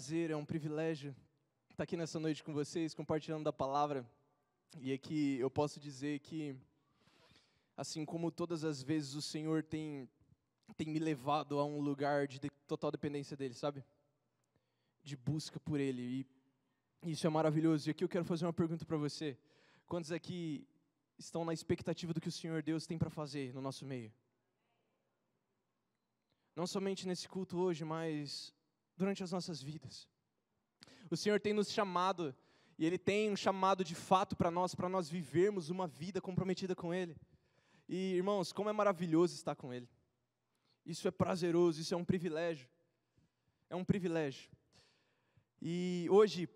prazer, é um privilégio estar aqui nessa noite com vocês, compartilhando da palavra. E aqui eu posso dizer que, assim como todas as vezes o Senhor tem me levado a um lugar de total dependência dEle, sabe? De busca por Ele. E isso é maravilhoso. E aqui eu quero fazer uma pergunta para você. Quantos aqui estão na expectativa do que o Senhor Deus tem para fazer no nosso meio? Não somente nesse culto hoje, mas durante as nossas vidas. O Senhor tem nos chamado, e Ele tem um chamado de fato para nós vivermos uma vida comprometida com Ele. E, irmãos, como é maravilhoso estar com Ele. Isso é prazeroso, isso é um privilégio. É um privilégio. E hoje,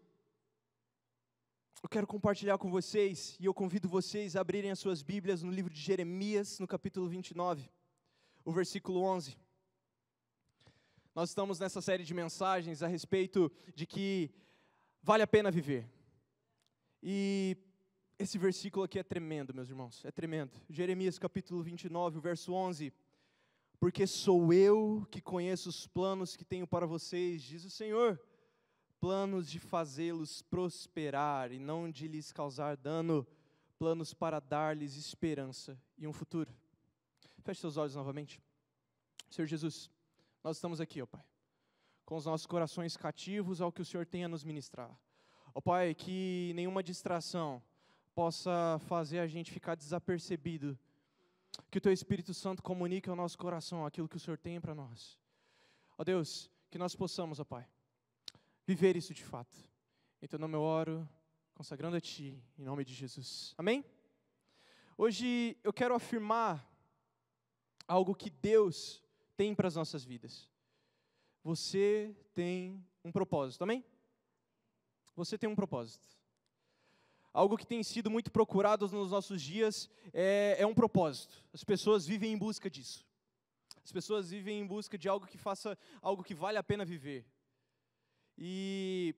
eu quero compartilhar com vocês, e eu convido vocês a abrirem as suas Bíblias no livro de Jeremias, no capítulo 29, o versículo 11. Nós estamos nessa série de mensagens a respeito de que vale a pena viver. E esse versículo aqui é tremendo, meus irmãos, é tremendo. Jeremias capítulo 29, o verso 11. Porque sou eu que conheço os planos que tenho para vocês, diz o Senhor. Planos de fazê-los prosperar e não de lhes causar dano. Planos para dar-lhes esperança e um futuro. Feche seus olhos novamente. Senhor Jesus, nós estamos aqui, ó Pai, com os nossos corações cativos ao que o Senhor tem a nos ministrar. Ó Pai, que nenhuma distração possa fazer a gente ficar desapercebido. Que o Teu Espírito Santo comunique ao nosso coração aquilo que o Senhor tem para nós. Ó Deus, que nós possamos, ó Pai, viver isso de fato. Em Teu nome eu oro, consagrando a Ti, em nome de Jesus. Amém? Hoje eu quero afirmar algo que Deus tem para as nossas vidas. Você tem um propósito, amém? Você tem um propósito. Algo que tem sido muito procurado nos nossos dias é um propósito. As pessoas vivem em busca disso. As pessoas vivem em busca de algo que faça, algo que vale a pena viver. E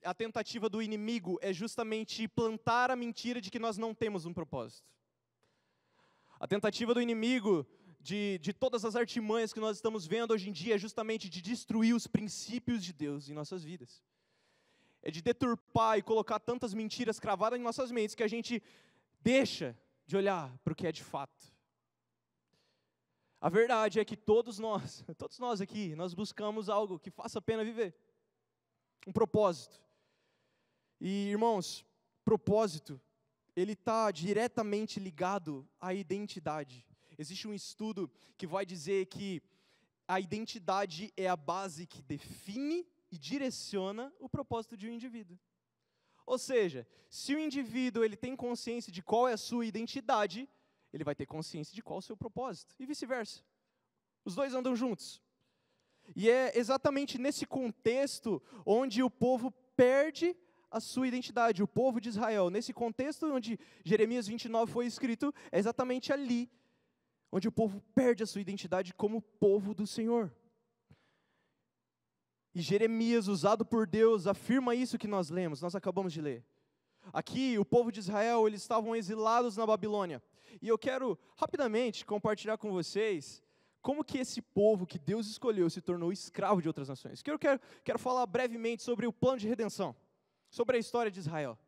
a tentativa do inimigo é justamente plantar a mentira de que nós não temos um propósito. A tentativa do inimigo de todas as artimanhas que nós estamos vendo hoje em dia é justamente de destruir os princípios de Deus em nossas vidas. É de deturpar e colocar tantas mentiras cravadas em nossas mentes que a gente deixa de olhar para o que é de fato. A verdade é que todos nós aqui, nós buscamos algo que faça a pena viver. Um propósito. E, irmãos, propósito, ele está diretamente ligado à identidade. Existe um estudo que vai dizer que a identidade é a base que define e direciona o propósito de um indivíduo. Ou seja, se o indivíduo ele tem consciência de qual é a sua identidade, ele vai ter consciência de qual é o seu propósito, e vice-versa. Os dois andam juntos. E é exatamente nesse contexto onde o povo perde a sua identidade, o povo de Israel. Nesse contexto onde Jeremias 29 foi escrito, é exatamente ali onde o povo perde a sua identidade como povo do Senhor. E Jeremias, usado por Deus, afirma isso que nós lemos, nós acabamos de ler. Aqui, o povo de Israel, eles estavam exilados na Babilônia. E eu quero, rapidamente, compartilhar com vocês como que esse povo que Deus escolheu se tornou escravo de outras nações. Eu quero falar brevemente sobre o plano de redenção, sobre a história de Israel.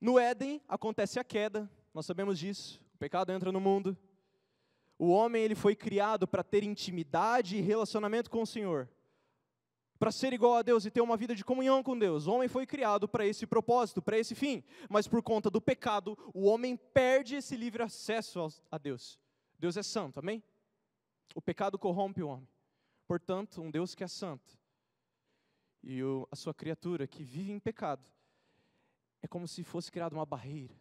No Éden, acontece a queda, nós sabemos disso. O pecado entra no mundo. O homem ele foi criado para ter intimidade e relacionamento com o Senhor. Para ser igual a Deus e ter uma vida de comunhão com Deus. O homem foi criado para esse propósito, para esse fim. Mas por conta do pecado, o homem perde esse livre acesso a Deus. Deus é santo, amém? O pecado corrompe o homem. Portanto, um Deus que é santo e a sua criatura que vive em pecado, é como se fosse criada uma barreira.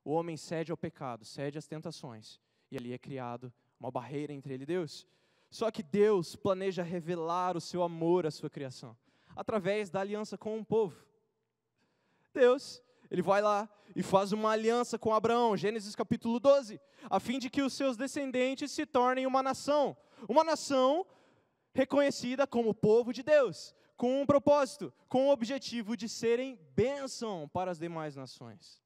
O homem cede ao pecado, cede às tentações. E ali é criado uma barreira entre ele e Deus. Só que Deus planeja revelar o seu amor à sua criação, através da aliança com o povo. Deus, ele vai lá e faz uma aliança com Abraão, Gênesis capítulo 12, a fim de que os seus descendentes se tornem uma nação reconhecida como povo de Deus, com um propósito, com o objetivo de serem bênção para as demais nações.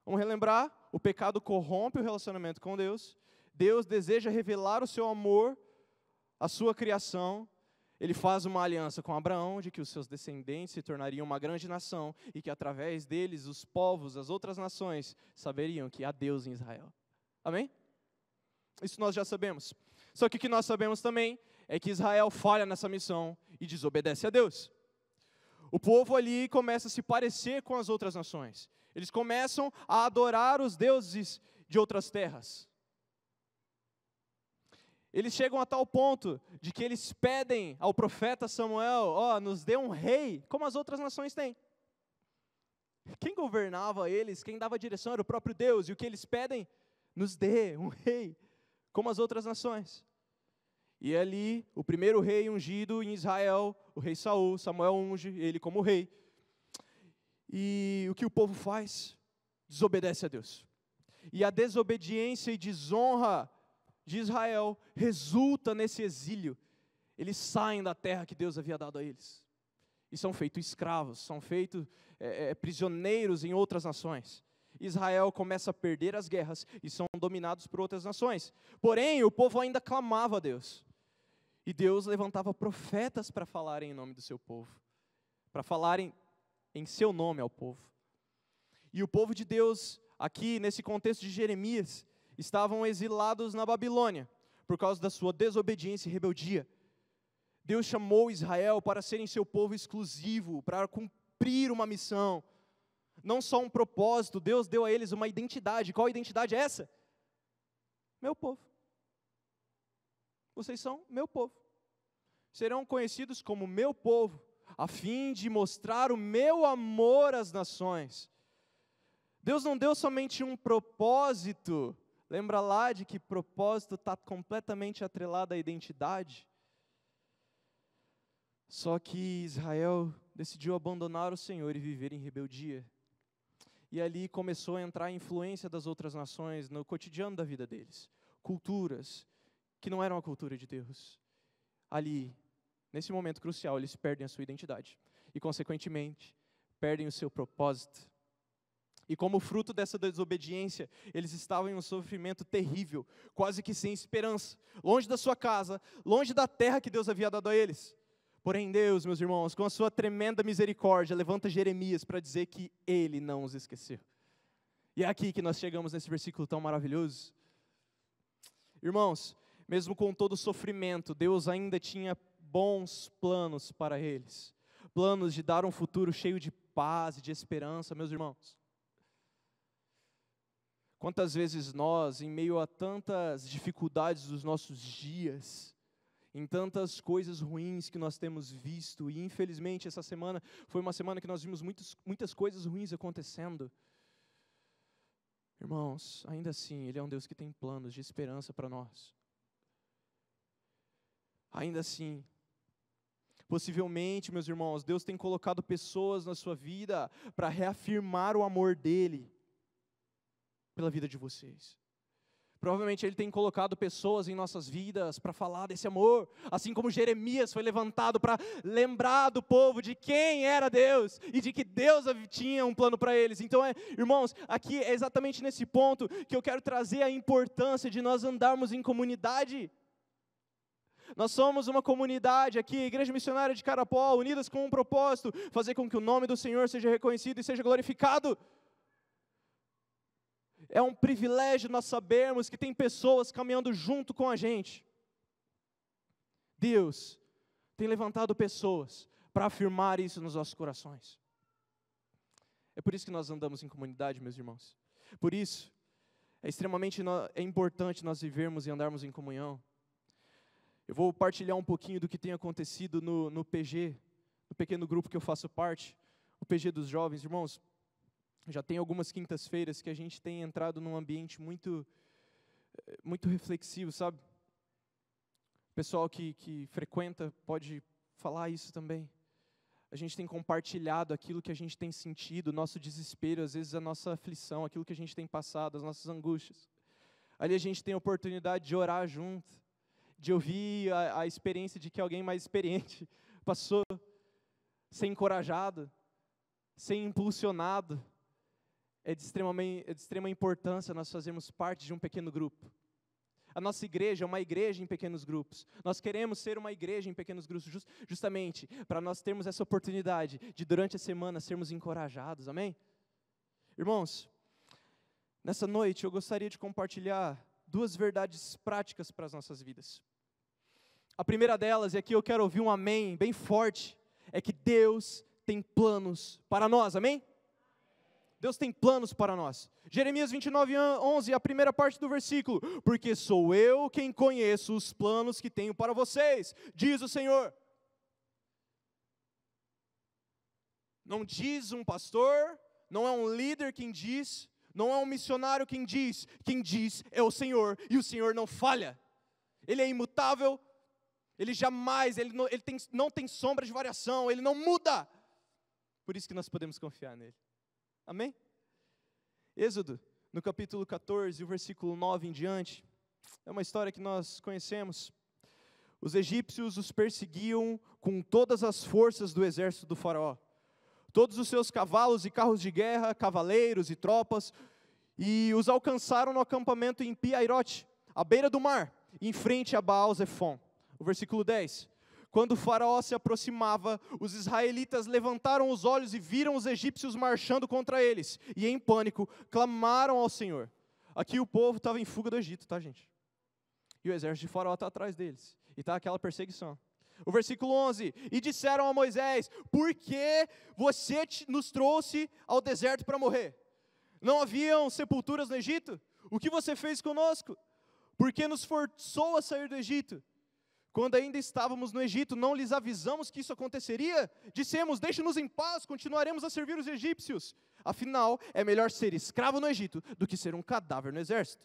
Vamos relembrar, o pecado corrompe o relacionamento com Deus. Deus deseja revelar o seu amor à sua criação. ele faz uma aliança com Abraão de que os seus descendentes se tornariam uma grande nação e que através deles os povos, as outras nações, saberiam que há Deus em Israel. Amém? Isso nós já sabemos. Só que o que nós sabemos também é que Israel falha nessa missão e desobedece a Deus. O povo ali começa a se parecer com as outras nações. Eles começam a adorar os deuses de outras terras. Eles chegam a tal ponto de que eles pedem ao profeta Samuel, nos dê um rei, como as outras nações têm. Quem governava eles, quem dava direção era o próprio Deus, e o que eles pedem? Nos dê um rei, como as outras nações. E ali, o primeiro rei ungido em Israel, o rei Saul, Samuel unge ele como rei. E o que o povo faz? Desobedece a Deus. E a desobediência e desonra de Israel resulta nesse exílio. Eles saem da terra que Deus havia dado a eles. E são feitos escravos, são feitos prisioneiros em outras nações. Israel começa a perder as guerras e são dominados por outras nações. Porém, o povo ainda clamava a Deus. E Deus levantava profetas para falarem em nome do seu povo. Para falarem em seu nome ao povo. E o povo de Deus, aqui nesse contexto de Jeremias, estavam exilados na Babilônia, por causa da sua desobediência e rebeldia. Deus chamou Israel para serem seu povo exclusivo, para cumprir uma missão. Não só um propósito, Deus deu a eles uma identidade. Qual identidade é essa? Meu povo. Vocês são meu povo. Serão conhecidos como meu povo, a fim de mostrar o meu amor às nações. Deus não deu somente um propósito. Lembra lá de que propósito está completamente atrelado à identidade? Só que Israel decidiu abandonar o Senhor e viver em rebeldia. E ali começou a entrar a influência das outras nações no cotidiano da vida deles. Culturas que não eram a cultura de Deus. Ali, nesse momento crucial, eles perdem a sua identidade. E, consequentemente, perdem o seu propósito. E como fruto dessa desobediência, eles estavam em um sofrimento terrível, quase que sem esperança, longe da sua casa, longe da terra que Deus havia dado a eles. Porém Deus, meus irmãos, com a sua tremenda misericórdia, levanta Jeremias para dizer que Ele não os esqueceu. E é aqui que nós chegamos nesse versículo tão maravilhoso. Irmãos, mesmo com todo o sofrimento, Deus ainda tinha bons planos para eles. Planos de dar um futuro cheio de paz e de esperança, meus irmãos. Quantas vezes nós, em meio a tantas dificuldades dos nossos dias, em tantas coisas ruins que nós temos visto, e infelizmente essa semana foi uma semana que nós vimos muitas coisas ruins acontecendo. Irmãos, ainda assim, Ele é um Deus que tem planos de esperança para nós. Ainda assim, possivelmente, meus irmãos, Deus tem colocado pessoas na sua vida para reafirmar o amor dEle pela vida de vocês. Provavelmente Ele tem colocado pessoas em nossas vidas para falar desse amor, assim como Jeremias foi levantado para lembrar do povo de quem era Deus e de que Deus tinha um plano para eles. Então, irmãos, aqui é exatamente nesse ponto que eu quero trazer a importância de nós andarmos em comunidade. Nós somos uma comunidade aqui, Igreja Missionária de Carapó, unidas com um propósito, fazer com que o nome do Senhor seja reconhecido e seja glorificado. É um privilégio nós sabermos que tem pessoas caminhando junto com a gente. Deus tem levantado pessoas para afirmar isso nos nossos corações. É por isso que nós andamos em comunidade, meus irmãos. Por isso, é extremamente importante nós vivermos e andarmos em comunhão. Eu vou partilhar um pouquinho do que tem acontecido no PG, no pequeno grupo que eu faço parte, o PG dos jovens. Irmãos, já tem algumas quintas-feiras que a gente tem entrado num ambiente muito reflexivo, sabe? O pessoal que frequenta pode falar isso também. A gente tem compartilhado aquilo que a gente tem sentido, o nosso desespero, às vezes a nossa aflição, aquilo que a gente tem passado, as nossas angústias. Ali a gente tem a oportunidade de orar junto, de ouvir a experiência de que alguém mais experiente passou, ser encorajado, ser impulsionado. É de extrema importância nós fazermos parte de um pequeno grupo. A nossa igreja é uma igreja em pequenos grupos. Nós queremos ser uma igreja em pequenos grupos, justamente para nós termos essa oportunidade de, durante a semana, sermos encorajados, amém? Irmãos, nessa noite eu gostaria de compartilhar 2 verdades práticas para as nossas vidas. A primeira delas, e aqui eu quero ouvir um amém bem forte, é que Deus tem planos para nós, amém? Deus tem planos para nós. Jeremias 29:11, a primeira parte do versículo. Porque sou eu quem conheço os planos que tenho para vocês, diz o Senhor. Não diz um pastor, não é um líder quem diz, não é um missionário quem diz é o Senhor, e o Senhor não falha. Ele é imutável, ele jamais, não tem sombra de variação, ele não muda. Por isso que nós podemos confiar nele. Amém? Êxodo, no capítulo 14, o versículo 9 em diante, é uma história que nós conhecemos. Os egípcios os perseguiam com todas as forças do exército do faraó. Todos os seus cavalos e carros de guerra, cavaleiros e tropas, e os alcançaram no acampamento em Pi-Hairote, à beira do mar, em frente a Baal-Zefon. O versículo 10. Quando o faraó se aproximava, os israelitas levantaram os olhos e viram os egípcios marchando contra eles. E em pânico, clamaram ao Senhor. Aqui o povo estava em fuga do Egito, tá, gente? E o exército de faraó está atrás deles. E está aquela perseguição. O versículo 11. E disseram a Moisés, por que você nos trouxe ao deserto para morrer? Não haviam sepulturas no Egito? O que você fez conosco? Por que nos forçou a sair do Egito? Quando ainda estávamos no Egito, não lhes avisamos que isso aconteceria? Dissemos, deixe-nos em paz, continuaremos a servir os egípcios. Afinal, é melhor ser escravo no Egito do que ser um cadáver no deserto.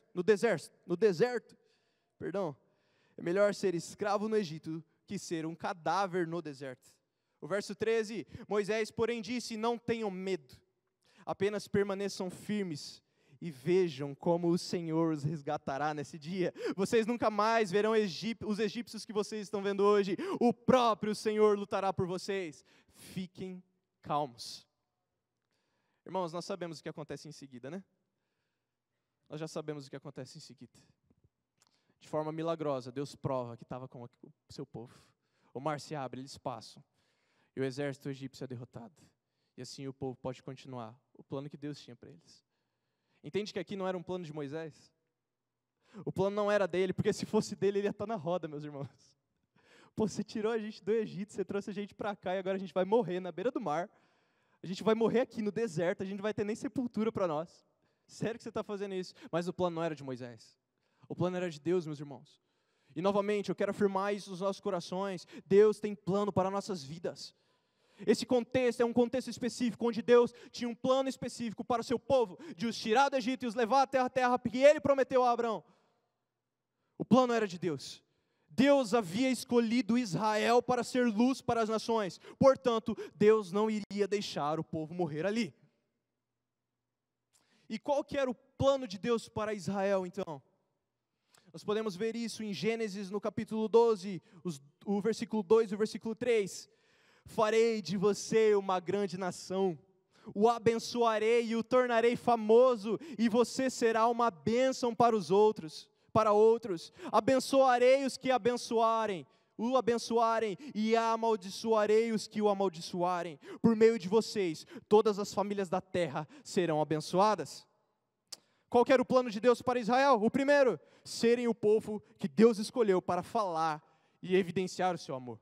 É melhor ser escravo no Egito que ser um cadáver no deserto. O verso 13, Moisés, porém, disse, não tenham medo, apenas permaneçam firmes, e vejam como o Senhor os resgatará nesse dia. Vocês nunca mais verão os egípcios que vocês estão vendo hoje. O próprio Senhor lutará por vocês. Fiquem calmos. Irmãos, nós sabemos o que acontece em seguida, né? Nós já sabemos o que acontece em seguida. De forma milagrosa, Deus prova que estava com o seu povo. O mar se abre, eles passam. E o exército egípcio é derrotado. E assim o povo pode continuar o plano que Deus tinha para eles. Entende que aqui não era um plano de Moisés? O plano não era dele, porque se fosse dele, ele ia estar na roda, meus irmãos. Pô, você tirou a gente do Egito, você trouxe a gente para cá, e agora a gente vai morrer na beira do mar. A gente vai morrer aqui no deserto, a gente não vai ter nem sepultura para nós. Sério que você está fazendo isso? Mas o plano não era de Moisés. O plano era de Deus, meus irmãos. E novamente, eu quero afirmar isso nos nossos corações. Deus tem plano para nossas vidas. Esse contexto é um contexto específico, onde Deus tinha um plano específico para o seu povo, de os tirar do Egito e os levar até a terra que Ele prometeu a Abraão. O plano era de Deus. Deus havia escolhido Israel para ser luz para as nações. Portanto, Deus não iria deixar o povo morrer ali. E qual que era o plano de Deus para Israel, então? Nós podemos ver isso em Gênesis, no capítulo 12, o versículo 2 e o versículo 3. Farei de você uma grande nação, o abençoarei e o tornarei famoso, e você será uma bênção para outros. Abençoarei os que o abençoarem, e amaldiçoarei os que o amaldiçoarem. Por meio de vocês, todas as famílias da terra serão abençoadas. Qual que era o plano de Deus para Israel? O primeiro, serem o povo que Deus escolheu para falar e evidenciar o seu amor.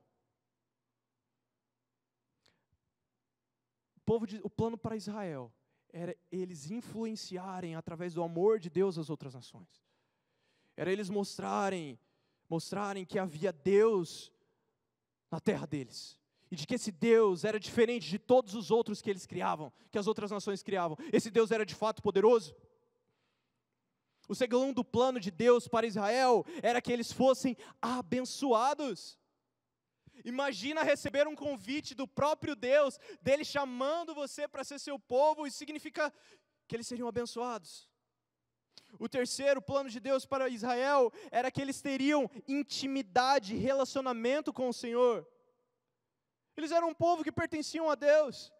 O plano para Israel era eles influenciarem através do amor de Deus as outras nações. Era eles mostrarem que havia Deus na terra deles. E de que esse Deus era diferente de todos os outros que eles criavam, que as outras nações criavam. Esse Deus era de fato poderoso. O segundo plano de Deus para Israel era que eles fossem abençoados. Imagina receber um convite do próprio Deus, dele chamando você para ser seu povo, isso significa que eles seriam abençoados. O terceiro plano de Deus para Israel era que eles teriam intimidade, relacionamento com o Senhor. Eles eram um povo que pertenciam a Deus.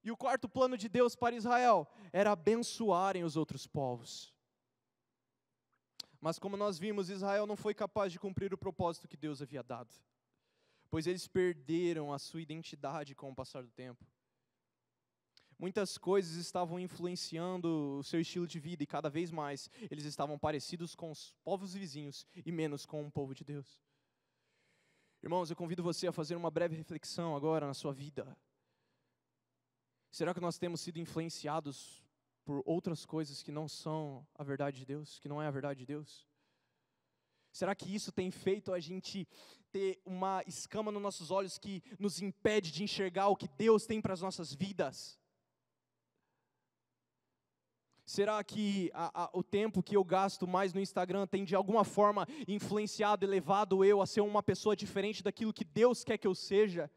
E o quarto plano de Deus para Israel era abençoarem os outros povos. Mas como nós vimos, Israel não foi capaz de cumprir o propósito que Deus havia dado, pois eles perderam a sua identidade com o passar do tempo. Muitas coisas estavam influenciando o seu estilo de vida, e cada vez mais eles estavam parecidos com os povos vizinhos e menos com o povo de Deus. Irmãos, eu convido você a fazer uma breve reflexão agora na sua vida. Será que nós temos sido influenciados por outras coisas que não são a verdade de Deus, que não é a verdade de Deus? Será que isso tem feito a gente ter uma escama nos nossos olhos que nos impede de enxergar o que Deus tem para as nossas vidas? Será que o tempo que eu gasto mais no Instagram tem de alguma forma influenciado e levado eu a ser uma pessoa diferente daquilo que Deus quer que eu seja?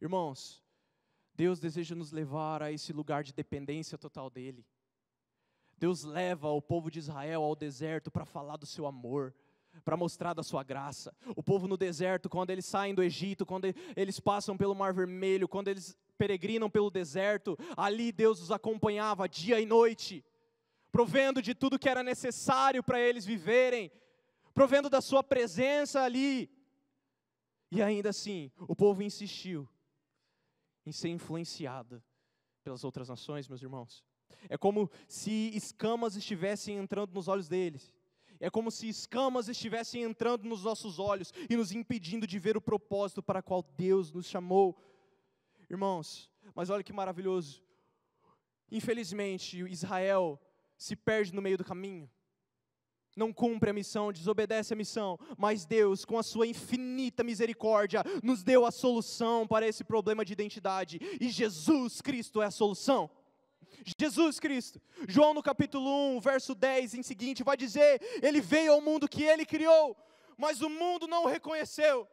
Irmãos, Deus deseja nos levar a esse lugar de dependência total dEle. Deus leva o povo de Israel ao deserto para falar do seu amor, para mostrar da sua graça. O povo no deserto, quando eles saem do Egito, quando eles passam pelo Mar Vermelho, quando eles peregrinam pelo deserto, ali Deus os acompanhava dia e noite, provendo de tudo que era necessário para eles viverem, provendo da sua presença ali. E ainda assim, o povo insistiu em ser influenciado pelas outras nações, meus irmãos. É como se escamas estivessem entrando nos olhos deles. É como se escamas estivessem entrando nos nossos olhos e nos impedindo de ver o propósito para o qual Deus nos chamou. Irmãos, mas olha que maravilhoso. Infelizmente, Israel se perde no meio do caminho. Não cumpre a missão, desobedece a missão, mas Deus, com a sua infinita misericórdia, nos deu a solução para esse problema de identidade, e Jesus Cristo é a solução. Jesus Cristo. João no capítulo 1, verso 10 em seguinte, vai dizer, Ele veio ao mundo que Ele criou, mas o mundo não o reconheceu.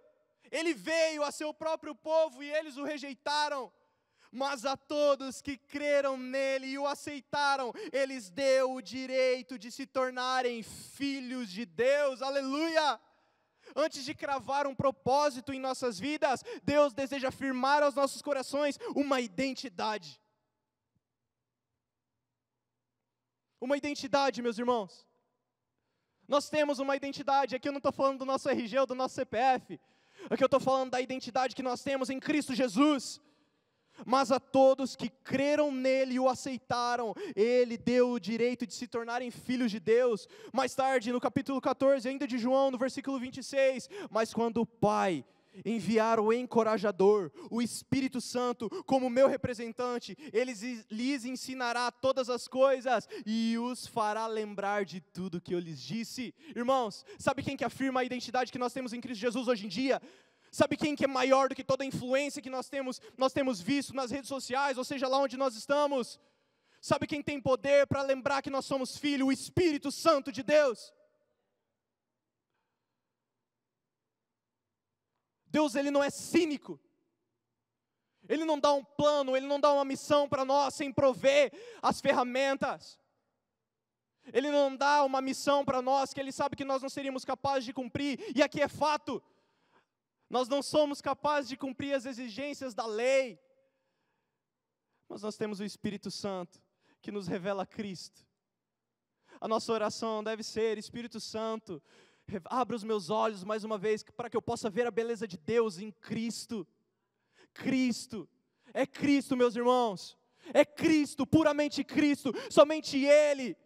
Ele veio a seu próprio povo e eles o rejeitaram. Mas a todos que creram nele e o aceitaram, eles deu o direito de se tornarem filhos de Deus, aleluia! Antes de cravar um propósito em nossas vidas, Deus deseja afirmar aos nossos corações uma identidade. Uma identidade, meus irmãos. Nós temos uma identidade, aqui eu não estou falando do nosso RG ou do nosso CPF, aqui eu estou falando da identidade que nós temos em Cristo Jesus. Mas a todos que creram nele e o aceitaram, ele deu o direito de se tornarem filhos de Deus. Mais tarde, no capítulo 14, ainda de João, no versículo 26, mas quando o Pai enviar o encorajador, o Espírito Santo, como meu representante, ele lhes ensinará todas as coisas e os fará lembrar de tudo que eu lhes disse. Irmãos, sabe quem que afirma a identidade que nós temos em Cristo Jesus hoje em dia? Sabe quem que é maior do que toda a influência que nós temos visto nas redes sociais, ou seja, lá onde nós estamos? Sabe quem tem poder para lembrar que nós somos filhos? O Espírito Santo de Deus. Deus, Ele não é cínico. Ele não dá um plano, Ele não dá uma missão para nós sem prover as ferramentas. Ele não dá uma missão para nós que Ele sabe que nós não seríamos capazes de cumprir, e aqui é fato. Nós não somos capazes de cumprir as exigências da lei, mas nós temos o Espírito Santo, que nos revela Cristo. A nossa oração deve ser, Espírito Santo, abra os meus olhos mais uma vez, para que eu possa ver a beleza de Deus em Cristo. Cristo, é Cristo, meus irmãos, é Cristo, puramente Cristo, somente Ele.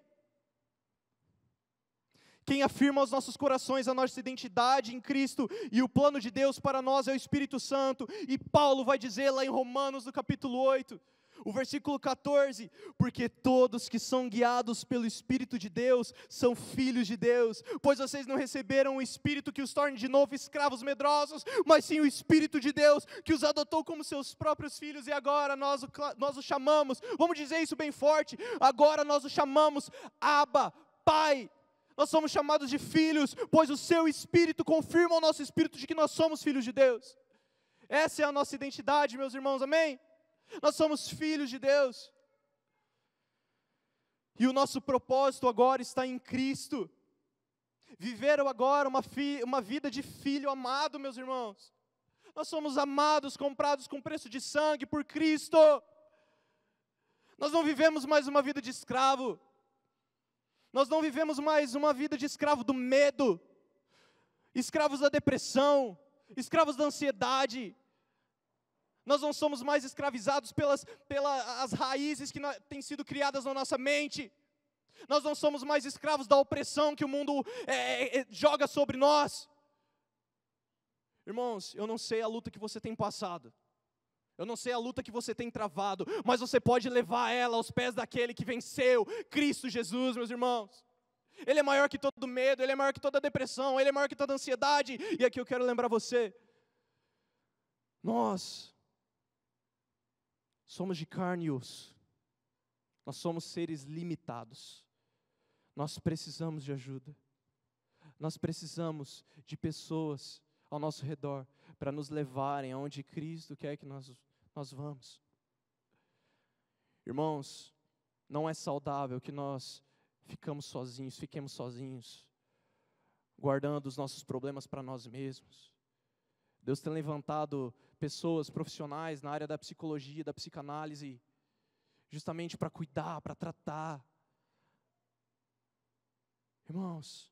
Quem afirma aos nossos corações a nossa identidade em Cristo e o plano de Deus para nós é o Espírito Santo. E Paulo vai dizer lá em Romanos, no capítulo 8, o versículo 14, porque todos que são guiados pelo Espírito de Deus são filhos de Deus, pois vocês não receberam o Espírito que os torne de novo escravos medrosos, mas sim o Espírito de Deus que os adotou como seus próprios filhos, e agora nós o chamamos, vamos dizer isso bem forte, agora nós o chamamos Abba, Pai. Nós somos chamados de filhos, pois o seu Espírito confirma ao nosso Espírito de que nós somos filhos de Deus. Essa é a nossa identidade, meus irmãos, amém? Nós somos filhos de Deus. E o nosso propósito agora está em Cristo. Viver agora uma vida de filho amado, meus irmãos. Nós somos amados, comprados com preço de sangue por Cristo. Nós não vivemos mais uma vida de escravo. Nós não vivemos mais uma vida de escravo do medo, escravos da depressão, escravos da ansiedade. Nós não somos mais escravizados pelas raízes que têm sido criadas na nossa mente. Nós não somos mais escravos da opressão que o mundo joga sobre nós. Irmãos, eu não sei a luta que você tem passado. Eu não sei a luta que você tem travado, mas você pode levar ela aos pés daquele que venceu, Cristo Jesus, meus irmãos. Ele é maior que todo medo, Ele é maior que toda depressão, Ele é maior que toda ansiedade. E aqui eu quero lembrar você, nós somos de carne e osso, nós somos seres limitados, nós precisamos de ajuda, nós precisamos de pessoas ao nosso redor, para nos levarem aonde Cristo quer que nós vamos. Irmãos, não é saudável que nós fiquemos sozinhos, guardando os nossos problemas para nós mesmos. Deus tem levantado pessoas profissionais na área da psicologia, da psicanálise, justamente para cuidar, para tratar. Irmãos,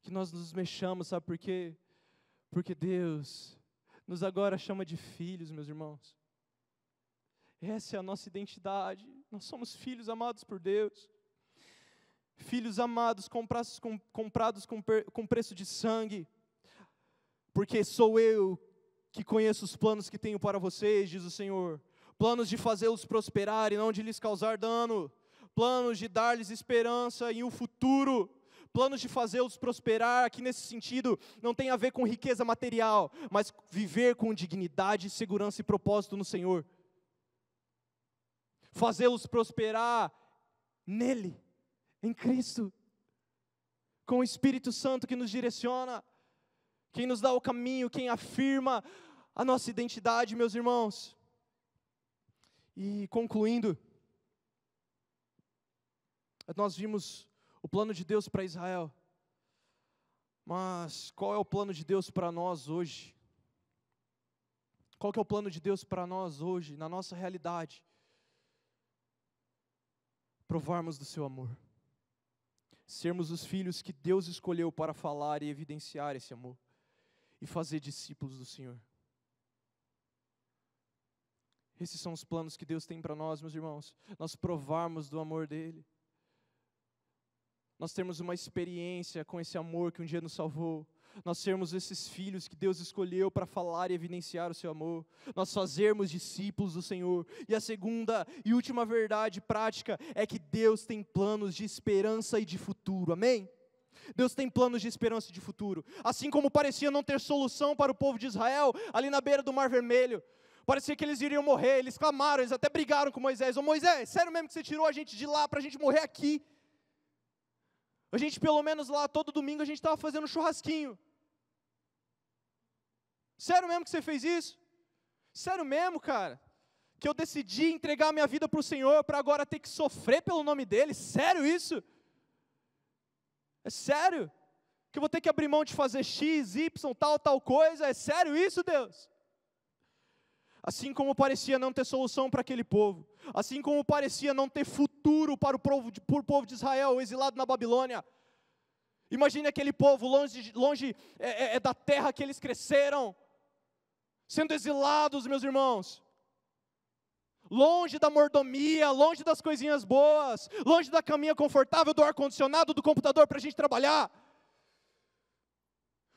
que nós nos mexamos, sabe por quê? Porque Deus nos agora chama de filhos, meus irmãos. Essa é a nossa identidade. Nós somos filhos amados por Deus. Filhos amados, comprados com preço de sangue. Porque sou eu que conheço os planos que tenho para vocês, diz o Senhor. Planos de fazê-los prosperar e não de lhes causar dano. Planos de dar-lhes esperança em um futuro. Planos de fazê-los prosperar, aqui nesse sentido, não tem a ver com riqueza material, mas viver com dignidade, segurança e propósito no Senhor. Fazê-los prosperar nele, em Cristo, com o Espírito Santo que nos direciona, quem nos dá o caminho, quem afirma a nossa identidade, meus irmãos. E concluindo, nós vimos o plano de Deus para Israel, mas qual é o plano de Deus para nós hoje? Qual que é o plano de Deus para nós hoje, na nossa realidade? Provarmos do seu amor, sermos os filhos que Deus escolheu para falar e evidenciar esse amor, e fazer discípulos do Senhor. Esses são os planos que Deus tem para nós, meus irmãos, nós provarmos do amor dEle, nós termos uma experiência com esse amor que um dia nos salvou, nós sermos esses filhos que Deus escolheu para falar e evidenciar o seu amor, nós fazermos discípulos do Senhor. E a segunda e última verdade prática é que Deus tem planos de esperança e de futuro, amém? Deus tem planos de esperança e de futuro, assim como parecia não ter solução para o povo de Israel, ali na beira do Mar Vermelho, parecia que eles iriam morrer, eles clamaram, eles até brigaram com Moisés, ô Moisés, sério mesmo que você tirou a gente de lá para a gente morrer aqui? A gente, pelo menos lá, todo domingo, a gente estava fazendo churrasquinho. Sério mesmo que você fez isso? Sério mesmo, cara? Que eu decidi entregar a minha vida para o Senhor, para agora ter que sofrer pelo nome dEle? Sério isso? É sério? Que eu vou ter que abrir mão de fazer X, Y, tal coisa? É sério isso, Deus? Assim como parecia não ter solução para aquele povo, assim como parecia não ter futuro para o povo de Israel, exilado na Babilônia. Imagine aquele povo longe da terra que eles cresceram, sendo exilados, meus irmãos. Longe da mordomia, longe das coisinhas boas, longe da caminha confortável, do ar-condicionado, do computador para a gente trabalhar.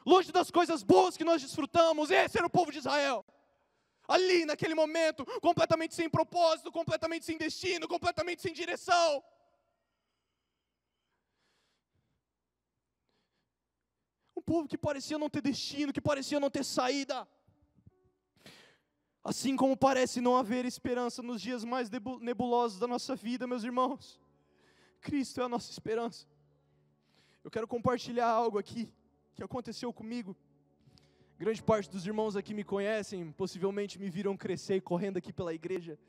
Longe das coisas boas que nós desfrutamos. Esse era o povo de Israel. Ali, naquele momento, completamente sem propósito, completamente sem destino, completamente sem direção. Um povo que parecia não ter destino, que parecia não ter saída. Assim como parece não haver esperança nos dias mais nebulosos da nossa vida, meus irmãos, Cristo é a nossa esperança. Eu quero compartilhar algo aqui, que aconteceu comigo. Grande parte dos irmãos aqui me conhecem, possivelmente me viram crescer correndo aqui pela igreja.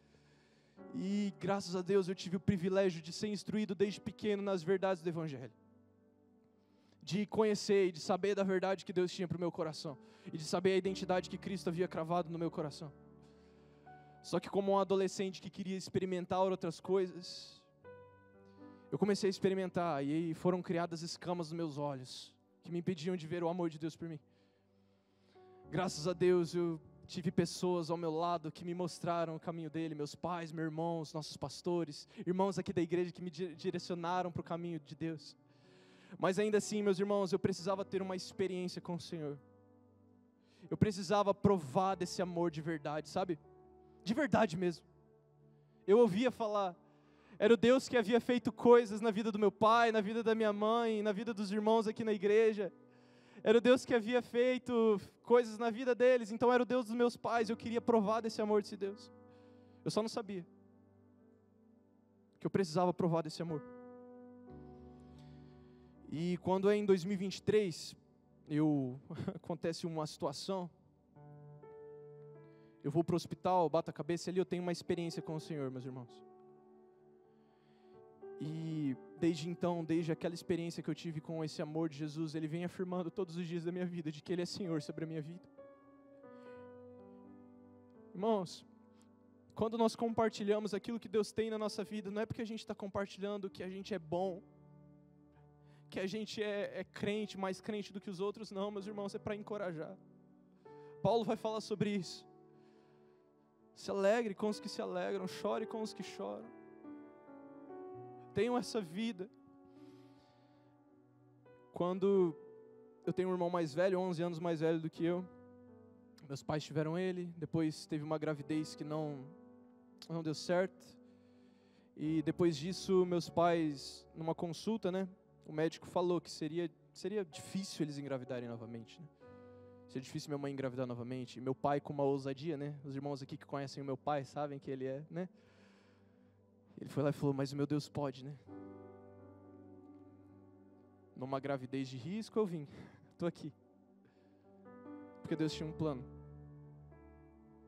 E graças a Deus eu tive o privilégio de ser instruído desde pequeno nas verdades do Evangelho. De conhecer e de saber da verdade que Deus tinha para o meu coração. E de saber a identidade que Cristo havia cravado no meu coração. Só que como um adolescente que queria experimentar outras coisas, eu comecei a experimentar, e aí foram criadas escamas nos meus olhos, que me impediam de ver o amor de Deus por mim. Graças a Deus, eu tive pessoas ao meu lado que me mostraram o caminho dele, meus pais, meus irmãos, nossos pastores, irmãos aqui da igreja que me direcionaram para o caminho de Deus. Mas ainda assim, meus irmãos, eu precisava ter uma experiência com o Senhor. Eu precisava provar desse amor de verdade, sabe? De verdade mesmo. Eu ouvia falar, era o Deus que havia feito coisas na vida do meu pai, na vida da minha mãe, na vida dos irmãos aqui na igreja. Era o Deus que havia feito coisas na vida deles, então era o Deus dos meus pais. Eu queria provar desse amor desse Deus. Eu só não sabia que eu precisava provar desse amor. E quando é em 2023, acontece uma situação, eu vou para o hospital, bato a cabeça ali, eu tenho uma experiência com o Senhor, meus irmãos. E desde então, desde aquela experiência que eu tive com esse amor de Jesus, Ele vem afirmando todos os dias da minha vida, de que Ele é Senhor sobre a minha vida. Irmãos, quando nós compartilhamos aquilo que Deus tem na nossa vida, não é porque a gente está compartilhando que a gente é bom, que a gente é crente, mais crente do que os outros, não, meus irmãos, é para encorajar. Paulo vai falar sobre isso. Se alegre com os que se alegram, chore com os que choram. Tenham essa vida. Quando eu tenho um irmão mais velho, 11 anos mais velho do que eu, meus pais tiveram ele, depois teve uma gravidez que não deu certo, e depois disso, meus pais, numa consulta, o médico falou que seria difícil eles engravidarem novamente, Seria difícil minha mãe engravidar novamente, e meu pai com uma ousadia, os irmãos aqui que conhecem o meu pai, sabem que ele é, Ele foi lá e falou, mas o meu Deus pode, Numa gravidez de risco eu vim, estou aqui. Porque Deus tinha um plano.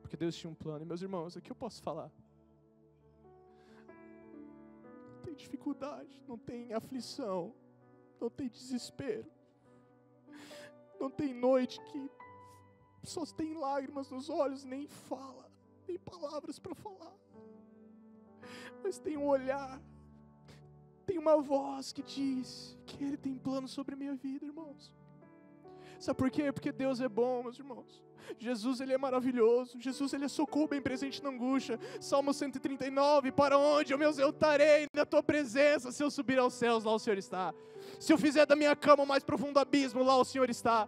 Porque Deus tinha um plano. E meus irmãos, o que eu posso falar? Não tem dificuldade, não tem aflição, não tem desespero. Não tem noite que só tem lágrimas nos olhos, nem fala, nem palavras para falar. Mas tem um olhar, tem uma voz que diz que Ele tem plano sobre a minha vida, irmãos. Sabe por quê? Porque Deus é bom, meus irmãos. Jesus, Ele é maravilhoso. Jesus, Ele é socorro bem presente na angústia. Salmo 139, para onde, meu Deus, eu estarei na Tua presença? Se eu subir aos céus, lá o Senhor está. Se eu fizer da minha cama o mais profundo abismo, lá o Senhor está.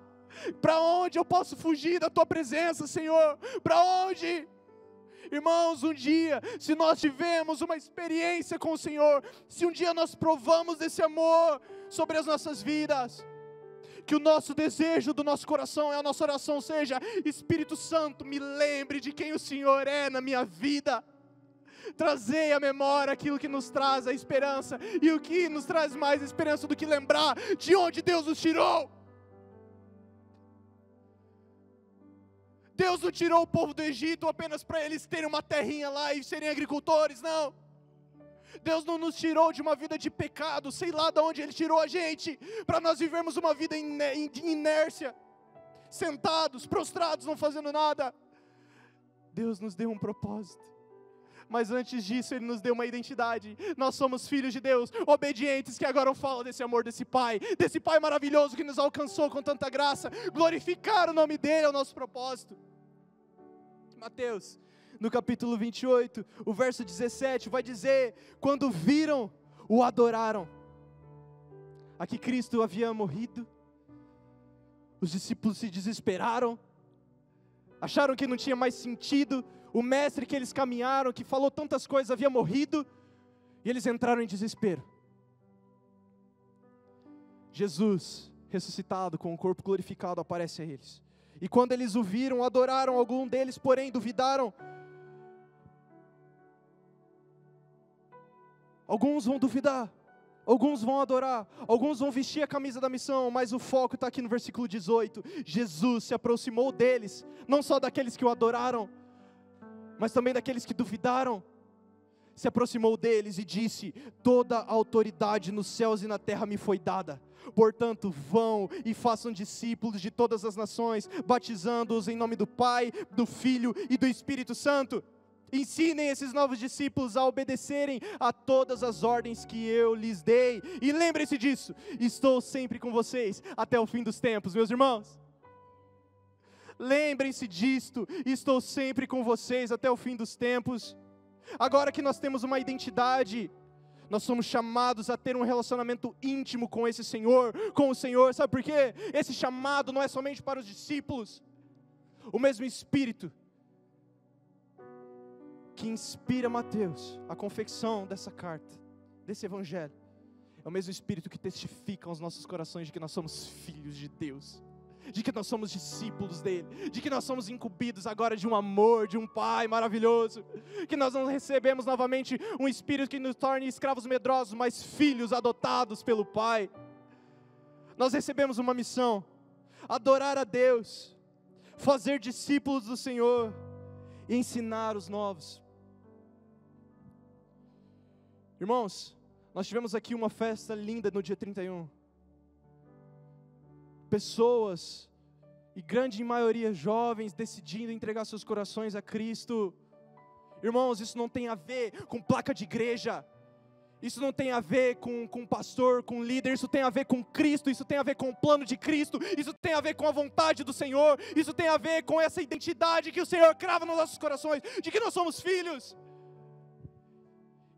Para onde eu posso fugir da Tua presença, Senhor? Para onde? Irmãos, um dia, se nós tivermos uma experiência com o Senhor, se um dia nós provamos desse amor sobre as nossas vidas, que o nosso desejo do nosso coração, a nossa oração seja, Espírito Santo, me lembre de quem o Senhor é na minha vida. Trazei à memória aquilo que nos traz a esperança, e o que nos traz mais esperança do que lembrar de onde Deus nos tirou. Deus não tirou o povo do Egito apenas para eles terem uma terrinha lá e serem agricultores, não. Deus não nos tirou de uma vida de pecado, sei lá de onde Ele tirou a gente, para nós vivermos uma vida de inércia, sentados, prostrados, não fazendo nada. Deus nos deu um propósito, mas antes disso Ele nos deu uma identidade. Nós somos filhos de Deus, obedientes, que agora falam desse amor desse Pai maravilhoso que nos alcançou com tanta graça. Glorificar o nome dEle é o nosso propósito. Mateus, no capítulo 28, o verso 17, vai dizer, quando viram, o adoraram. Aqui Cristo havia morrido, os discípulos se desesperaram, acharam que não tinha mais sentido, o mestre que eles caminharam, que falou tantas coisas, havia morrido, e eles entraram em desespero. Jesus, ressuscitado, com o corpo glorificado, aparece a eles. E quando eles o viram, adoraram. Alguns deles, porém, duvidaram. Alguns vão duvidar, alguns vão adorar, alguns vão vestir a camisa da missão, mas o foco está aqui no versículo 18. Jesus se aproximou deles, não só daqueles que o adoraram, mas também daqueles que duvidaram. Se aproximou deles e disse, toda a autoridade nos céus e na terra me foi dada. Portanto, vão e façam discípulos de todas as nações, batizando-os em nome do Pai, do Filho e do Espírito Santo. Ensinem esses novos discípulos a obedecerem a todas as ordens que eu lhes dei. E lembrem-se disso, estou sempre com vocês até o fim dos tempos, meus irmãos. Lembrem-se disto, estou sempre com vocês até o fim dos tempos. Agora que nós temos uma identidade, nós somos chamados a ter um relacionamento íntimo com esse Senhor, com o Senhor. Sabe por quê? Esse chamado não é somente para os discípulos. O mesmo Espírito que inspira Mateus, a confecção dessa carta, desse Evangelho, é o mesmo Espírito que testifica aos nossos corações de que nós somos filhos de Deus, de que nós somos discípulos dEle, de que nós somos incumbidos agora de um amor, de um Pai maravilhoso, que nós não recebemos novamente um Espírito que nos torne escravos medrosos, mas filhos adotados pelo Pai. Nós recebemos uma missão: adorar a Deus, fazer discípulos do Senhor e ensinar os novos. Irmãos, nós tivemos aqui uma festa linda no dia 31. Pessoas, e grande maioria jovens, decidindo entregar seus corações a Cristo. Irmãos, isso não tem a ver com placa de igreja. Isso não tem a ver com pastor, com líder. Isso tem a ver com Cristo. Isso tem a ver com o plano de Cristo. Isso tem a ver com a vontade do Senhor. Isso tem a ver com essa identidade que o Senhor crava nos nossos corações, de que nós somos filhos.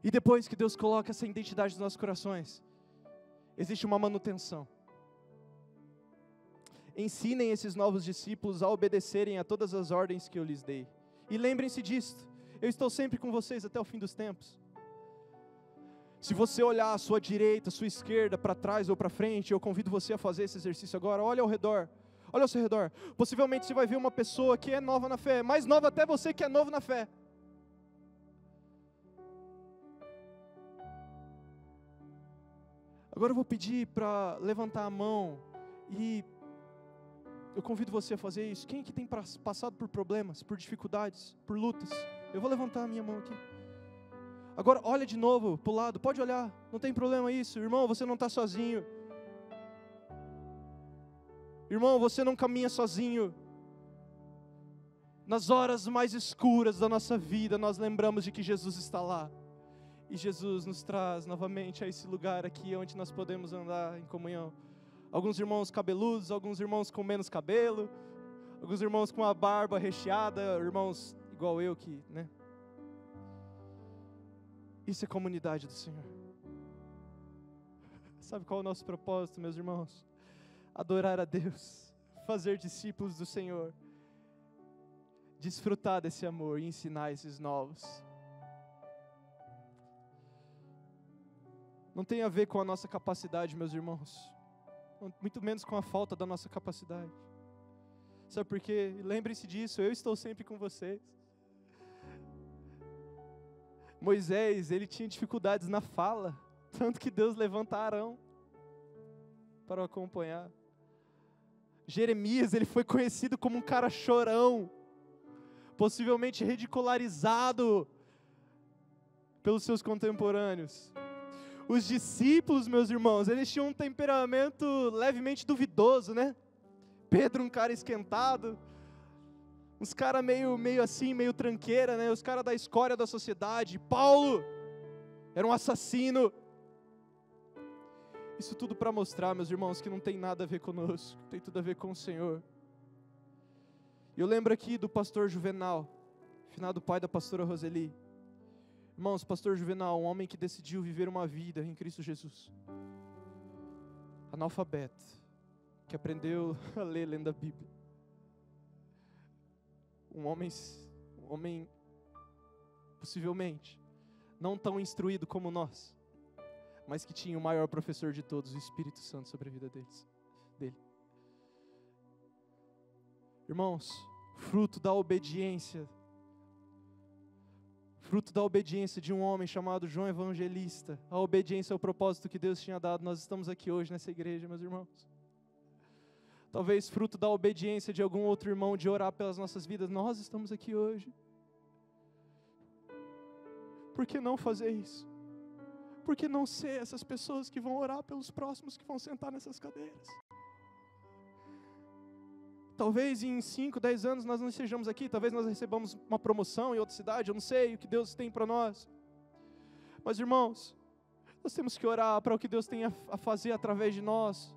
E depois que Deus coloca essa identidade nos nossos corações, existe uma manutenção. Ensinem esses novos discípulos a obedecerem a todas as ordens que eu lhes dei. E lembrem-se disto: eu estou sempre com vocês até o fim dos tempos. Se você olhar à sua direita, à sua esquerda, para trás ou para frente, eu convido você a fazer esse exercício agora. Olha ao redor, olha ao seu redor. Possivelmente você vai ver uma pessoa que é nova na fé, mais nova até você que é novo na fé. Agora eu vou pedir para levantar a mão e eu convido você a fazer isso. Quem que tem passado por problemas, por dificuldades, por lutas? Eu vou levantar a minha mão aqui. Agora olha de novo para o lado, pode olhar, não tem problema isso. Irmão, você não está sozinho. Irmão, você não caminha sozinho. Nas horas mais escuras da nossa vida, nós lembramos de que Jesus está lá. E Jesus nos traz novamente a esse lugar aqui, onde nós podemos andar em comunhão. Alguns irmãos cabeludos, alguns irmãos com menos cabelo, alguns irmãos com a barba recheada, irmãos igual eu que, né? Isso é comunidade do Senhor. Sabe qual é o nosso propósito, meus irmãos? Adorar a Deus, fazer discípulos do Senhor, desfrutar desse amor e ensinar esses novos. Não tem a ver com a nossa capacidade, meus irmãos, muito menos com a falta da nossa capacidade. Sabe por quê? Lembre-se disso, eu estou sempre com vocês. Moisés, ele tinha dificuldades na fala, tanto que Deus levanta Arão para o acompanhar. Jeremias, ele foi conhecido como um cara chorão, possivelmente ridicularizado pelos seus contemporâneos. Os discípulos, meus irmãos, eles tinham um temperamento levemente duvidoso, né? Pedro, um cara esquentado, uns caras meio assim, meio tranqueira, né? Os caras da escória da sociedade. Paulo era um assassino. Isso tudo para mostrar, meus irmãos, que não tem nada a ver conosco, tem tudo a ver com o Senhor. Eu lembro aqui do pastor Juvenal, finado pai da pastora Roseli. Irmãos, pastor Juvenal, um homem que decidiu viver uma vida em Cristo Jesus. Analfabeto, que aprendeu a ler lendo a Bíblia. Um homem possivelmente não tão instruído como nós, mas que tinha o maior professor de todos, o Espírito Santo, sobre a vida dele. Irmãos, fruto da obediência de um homem chamado João Evangelista, a obediência ao propósito que Deus tinha dado, nós estamos aqui hoje nessa igreja, meus irmãos. Talvez fruto da obediência de algum outro irmão de orar pelas nossas vidas, nós estamos aqui hoje. Por que não fazer isso? Por que não ser essas pessoas que vão orar pelos próximos que vão sentar nessas cadeiras? talvez em 5, 10 anos nós não estejamos aqui, talvez nós recebamos uma promoção em outra cidade, eu não sei o que Deus tem para nós. Mas irmãos, nós temos que orar para o que Deus tem a fazer através de nós,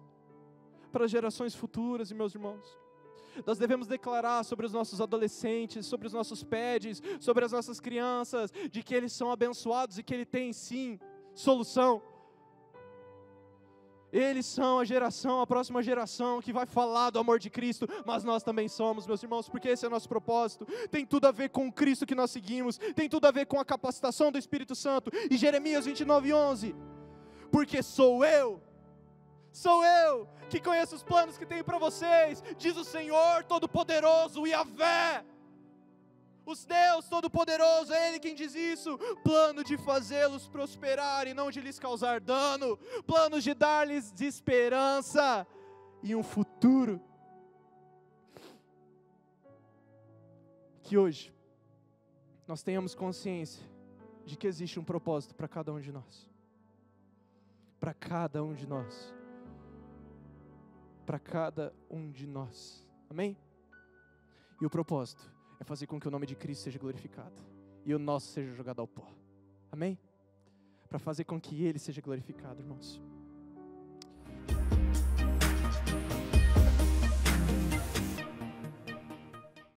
para as gerações futuras, meus irmãos. Nós devemos declarar sobre os nossos adolescentes, sobre os nossos pets, sobre as nossas crianças, de que eles são abençoados e que Ele tem sim solução. Eles são a próxima geração que vai falar do amor de Cristo, mas nós também somos, meus irmãos, porque esse é o nosso propósito. Tem tudo a ver com o Cristo que nós seguimos, tem tudo a ver com a capacitação do Espírito Santo. E Jeremias 29:11, porque sou eu que conheço os planos que tenho para vocês, diz o Senhor Todo-Poderoso, Yahvé, os Deus Todo-Poderoso, é Ele quem diz isso, plano de fazê-los prosperar e não de lhes causar dano, planos de dar-lhes esperança e um futuro. Que hoje nós tenhamos consciência de que existe um propósito para cada um de nós, para cada um de nós, para cada um de nós, amém? E o propósito é fazer com que o nome de Cristo seja glorificado e o nosso seja jogado ao pó, amém? Para fazer com que Ele seja glorificado, irmãos.